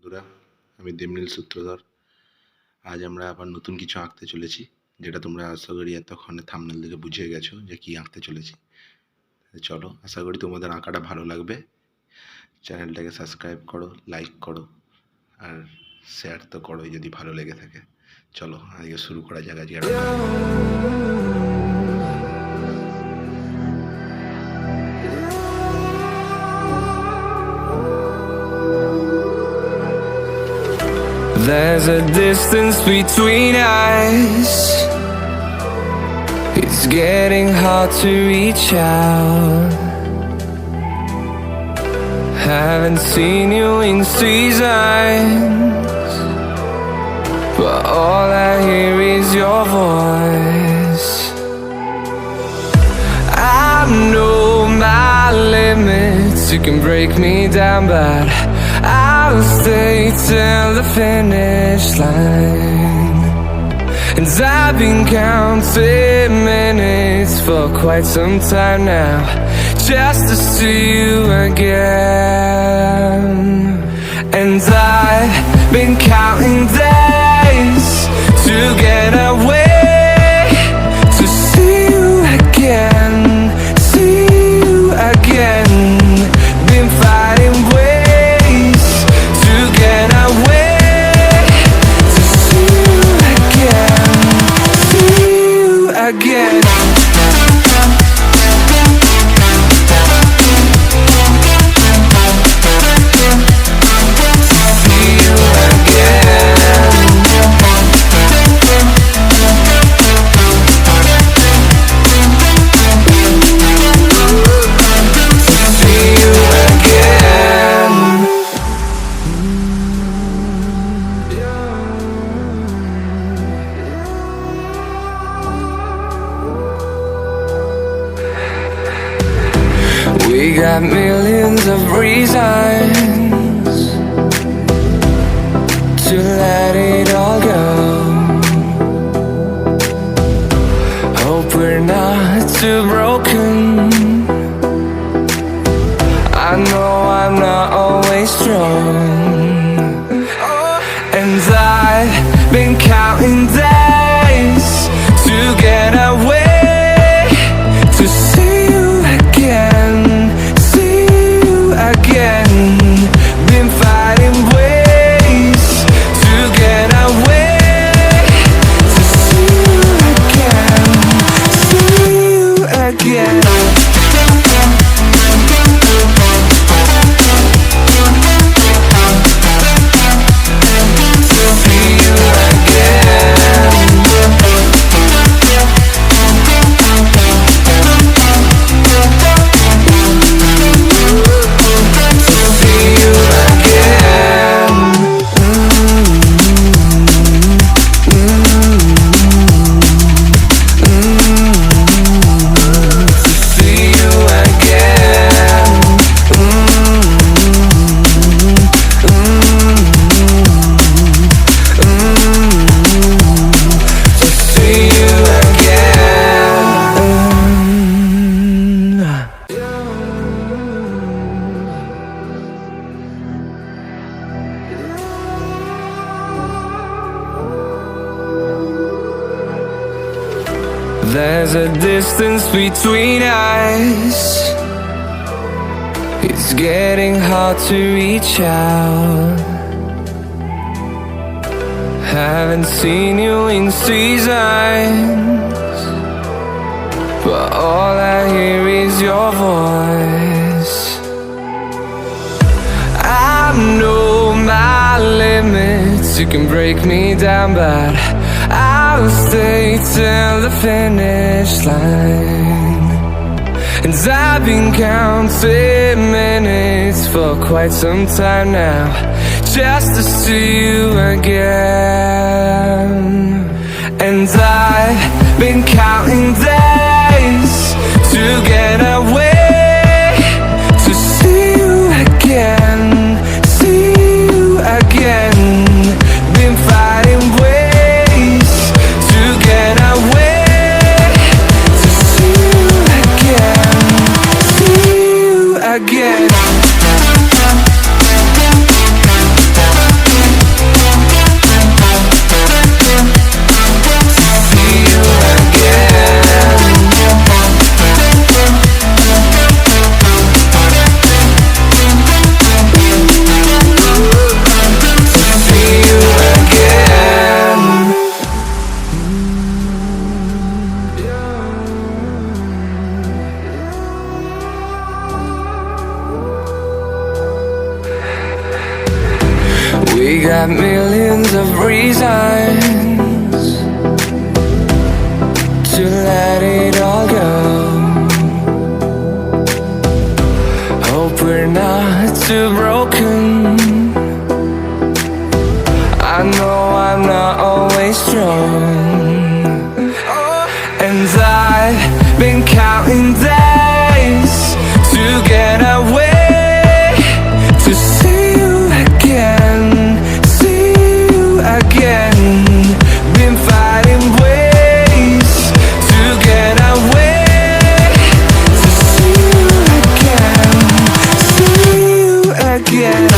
বন্ধুরা, আমি দেবনীল সূত্রধর। আজ আমরা আবার নতুন কিছু আঁকতে চলেছি, যেটা তোমরা আশা করি এতক্ষণে থাম্বনেল দেখে বুঝে গেছো যে কী আঁকতে চলেছি। চলো, আশা করি তোমাদের আঁকাটা ভালো লাগবে। চ্যানেলটাকে সাবস্ক্রাইব করো, লাইক করো, আর শেয়ার তো করোই যদি ভালো লেগে থাকে। চলো আজকে শুরু করা যাক। আজকে There's a distance between us. It's getting hard to reach out. Haven't seen you in seasons, but all I hear is your voice. I know my limits. You can break me down, but I'll stay till the finish line. And I've been counting minutes for quite some time now, just to see you again. And I've been counting days to get away, to see you again, see you again. Been fighting ways to get away, to see you again, see you again. We got millions of reasons to let it all go. Hope we're not too broken. I know I'm not always strong, and I've been counting days to get away, to see you again, see you again. Been fighting ways to get away, to see you again, see you again. There's a distance between us. It's getting hard to reach out. Haven't seen you in seasons, but all I hear is your voice. I know my limits. You can break me down, but I'll stay till the finish line. And I've been counting minutes for quite some time now, just to see you again. And I've been counting days to get away, to see you again, see you again. Been fighting ways to get away, to see you again, see you again. We got millions of reasons to let it all go. Hope we're not too broken. I know I'm not always strong, and I've been counting days to get away, to see you again, see you again. Been fighting ways to get away, to see you again, see you again.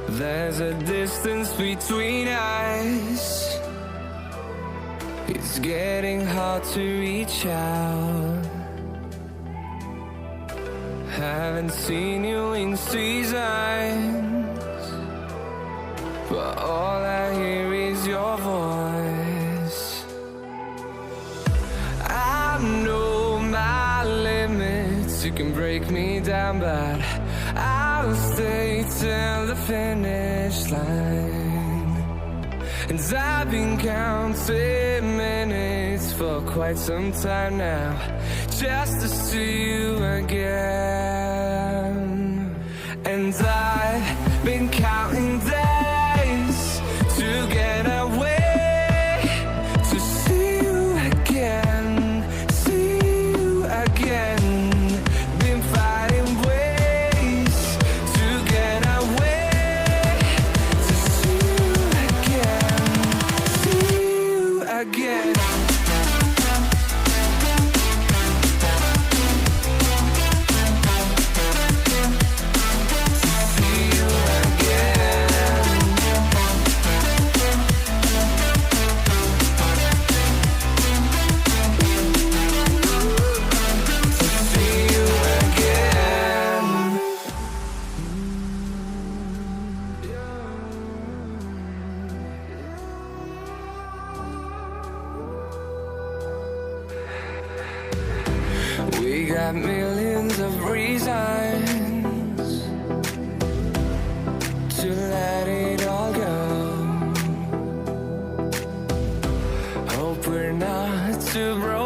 There's a distance between us. It's getting hard to reach out. Haven't seen you in seasons, but all I hear is your voice. I know my limits. You can break me down, but I'll stay till the finish line. And I've been counting minutes for quite some time now, just to see you again. And I've been counting days to get away, to see you again, see you again. Been fighting ways to get away, to see you again, see you again. We got millions of reasons to let it all go. Hope we're not too broken.